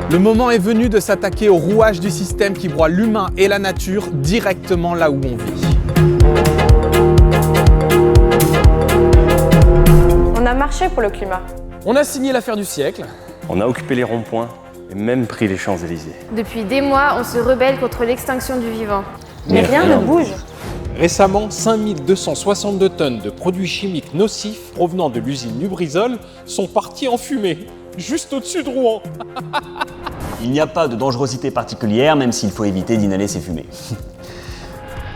Le moment est venu de s'attaquer au rouage du système qui broie l'humain et la nature directement là où on vit. On a marché pour le climat. On a signé l'affaire du siècle. On a occupé les ronds-points et même pris les Champs-Élysées. Depuis des mois, on se rebelle contre l'extinction du vivant. Mais rien ne bouge. Récemment, 5262 tonnes de produits chimiques nocifs provenant de l'usine Lubrizol sont partis en fumée, juste au-dessus de Rouen. Il n'y a pas de dangerosité particulière, même s'il faut éviter d'inhaler ces fumées.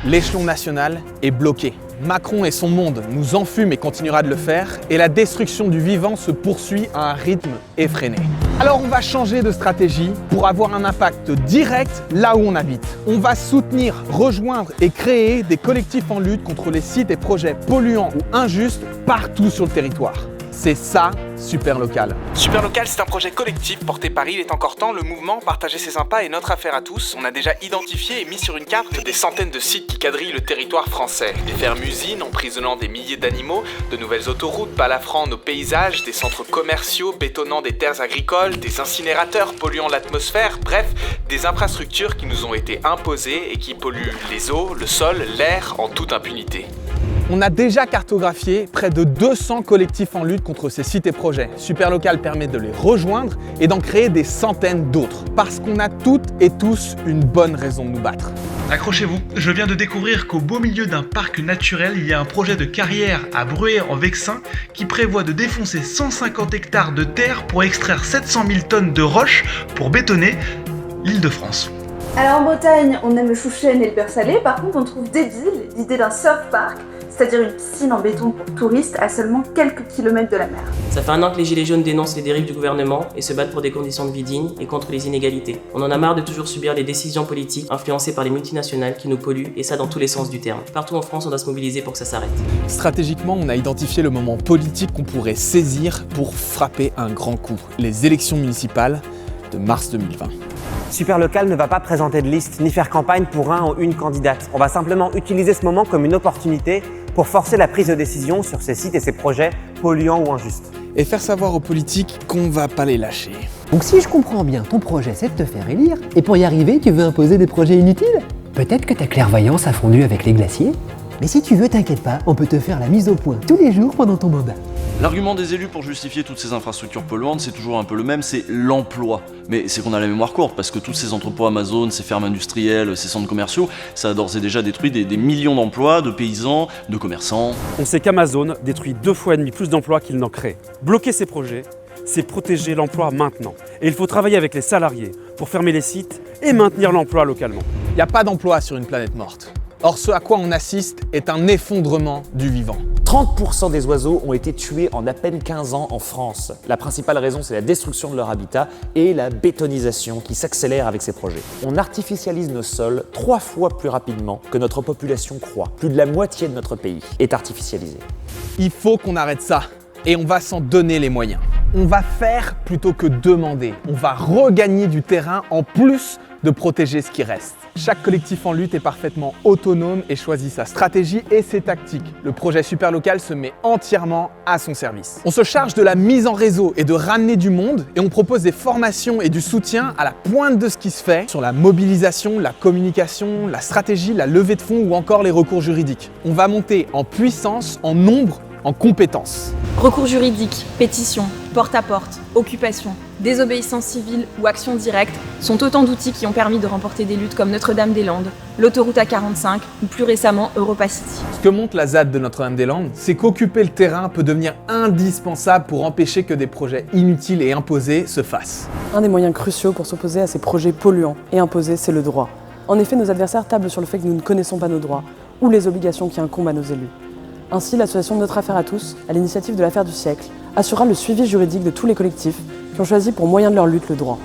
L'échelon national est bloqué. Macron et son monde nous enfument et continuera de le faire, et la destruction du vivant se poursuit à un rythme effréné. Alors on va changer de stratégie pour avoir un impact direct là où on habite. On va soutenir, rejoindre et créer des collectifs en lutte contre les sites et projets polluants ou injustes partout sur le territoire. C'est ça, Super Local. Super Local, c'est un projet collectif porté par Il est encore temps, le mouvement Partager c'est sympa et notre affaire à tous. On a déjà identifié et mis sur une carte des centaines de sites qui quadrillent le territoire français. Des fermes-usines emprisonnant des milliers d'animaux, de nouvelles autoroutes balafrant nos paysages, des centres commerciaux bétonnant des terres agricoles, des incinérateurs polluant l'atmosphère, bref, des infrastructures qui nous ont été imposées et qui polluent les eaux, le sol, l'air en toute impunité. On a déjà cartographié près de 200 collectifs en lutte contre ces sites et projets. Super Local permet de les rejoindre et d'en créer des centaines d'autres. Parce qu'on a toutes et tous une bonne raison de nous battre. Accrochez-vous, je viens de découvrir qu'au beau milieu d'un parc naturel, il y a un projet de carrière à Bruyères-en-Vexin qui prévoit de défoncer 150 hectares de terre pour extraire 700 000 tonnes de roches pour bétonner l'Île-de-France. Alors en Bretagne, on aime le chou chêne et le beurre salé, par contre on trouve débile l'idée d'un surf park, c'est-à-dire une piscine en béton pour touristes à seulement quelques kilomètres de la mer. Ça fait un an que les Gilets jaunes dénoncent les dérives du gouvernement et se battent pour des conditions de vie dignes et contre les inégalités. On en a marre de toujours subir les décisions politiques influencées par les multinationales qui nous polluent, et ça dans tous les sens du terme. Partout en France, on doit se mobiliser pour que ça s'arrête. Stratégiquement, on a identifié le moment politique qu'on pourrait saisir pour frapper un grand coup. Les élections municipales de mars 2020. Super Local ne va pas présenter de liste ni faire campagne pour un ou une candidate. On va simplement utiliser ce moment comme une opportunité pour forcer la prise de décision sur ces sites et ces projets polluants ou injustes. Et faire savoir aux politiques qu'on va pas les lâcher. Donc si je comprends bien, ton projet c'est de te faire élire, et pour y arriver, tu veux imposer des projets inutiles? Peut-être que ta clairvoyance a fondu avec les glaciers. Mais si tu veux, t'inquiète pas, on peut te faire la mise au point tous les jours pendant ton mandat. L'argument des élus pour justifier toutes ces infrastructures polluantes, c'est toujours un peu le même, c'est l'emploi. Mais c'est qu'on a la mémoire courte, parce que tous ces entrepôts Amazon, ces fermes industrielles, ces centres commerciaux, ça a d'ores et déjà détruit des millions d'emplois, de paysans, de commerçants. On sait qu'Amazon détruit 2,5 fois plus d'emplois qu'il n'en crée. Bloquer ces projets, c'est protéger l'emploi maintenant. Et il faut travailler avec les salariés pour fermer les sites et maintenir l'emploi localement. Il n'y a pas d'emploi sur une planète morte. Or, ce à quoi on assiste est un effondrement du vivant. 30% des oiseaux ont été tués en à peine 15 ans en France. La principale raison, c'est la destruction de leur habitat et la bétonisation qui s'accélère avec ces projets. On artificialise nos sols 3 fois plus rapidement que notre population croît. Plus de la moitié de notre pays est artificialisée. Il faut qu'on arrête ça et on va s'en donner les moyens. On va faire plutôt que demander. On va regagner du terrain en plus de protéger ce qui reste. Chaque collectif en lutte est parfaitement autonome et choisit sa stratégie et ses tactiques. Le projet Super Local se met entièrement à son service. On se charge de la mise en réseau et de ramener du monde, et on propose des formations et du soutien à la pointe de ce qui se fait sur la mobilisation, la communication, la stratégie, la levée de fonds ou encore les recours juridiques. On va monter en puissance, en nombre, en compétences. Recours juridiques, pétitions, porte-à-porte, occupation, désobéissance civile ou action directe sont autant d'outils qui ont permis de remporter des luttes comme Notre-Dame-des-Landes, l'autoroute A45 ou plus récemment Europa City. Ce que montre la ZAD de Notre-Dame-des-Landes, c'est qu'occuper le terrain peut devenir indispensable pour empêcher que des projets inutiles et imposés se fassent. Un des moyens cruciaux pour s'opposer à ces projets polluants et imposés, c'est le droit. En effet, nos adversaires tablent sur le fait que nous ne connaissons pas nos droits ou les obligations qui incombent à nos élus. Ainsi, l'association Notre Affaire à tous, à l'initiative de l'affaire du siècle, assurera le suivi juridique de tous les collectifs qui ont choisi pour moyen de leur lutte le droit.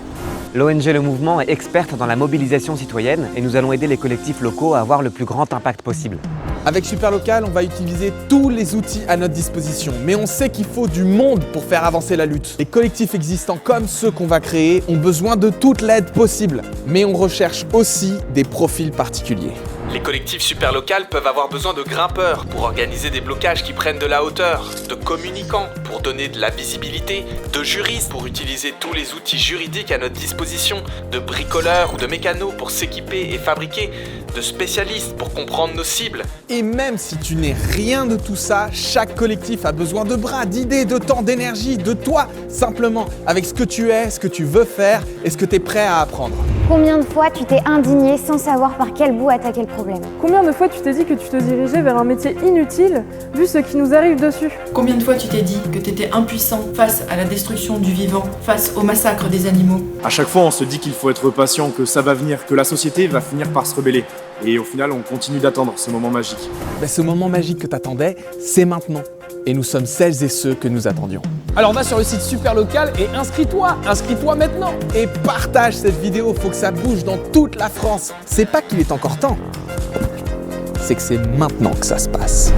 L'ONG Le Mouvement est experte dans la mobilisation citoyenne et nous allons aider les collectifs locaux à avoir le plus grand impact possible. Avec Super Local, on va utiliser tous les outils à notre disposition, mais on sait qu'il faut du monde pour faire avancer la lutte. Les collectifs existants comme ceux qu'on va créer ont besoin de toute l'aide possible, mais on recherche aussi des profils particuliers. Les collectifs super locales peuvent avoir besoin de grimpeurs pour organiser des blocages qui prennent de la hauteur, de communicants pour donner de la visibilité, de juristes pour utiliser tous les outils juridiques à notre disposition, de bricoleurs ou de mécanos pour s'équiper et fabriquer, de spécialistes pour comprendre nos cibles. Et même si tu n'es rien de tout ça, chaque collectif a besoin de bras, d'idées, de temps, d'énergie, de toi, simplement, avec ce que tu es, ce que tu veux faire et ce que tu es prêt à apprendre. Combien de fois tu t'es indigné sans savoir par quel bout attaquer le problème? Combien de fois tu t'es dit que tu te dirigeais vers un métier inutile, vu ce qui nous arrive dessus? Combien de fois tu t'es dit que t'étais impuissant face à la destruction du vivant, face au massacre des animaux? À chaque fois, on se dit qu'il faut être patient, que ça va venir, que la société va finir par se rebeller. Et au final, on continue d'attendre ce moment magique. Ce moment magique que t'attendais, c'est maintenant. Et nous sommes celles et ceux que nous attendions. Alors va sur le site Super Local et inscris-toi maintenant. Et partage cette vidéo, faut que ça bouge dans toute la France. C'est pas qu'il est encore temps, c'est que c'est maintenant que ça se passe.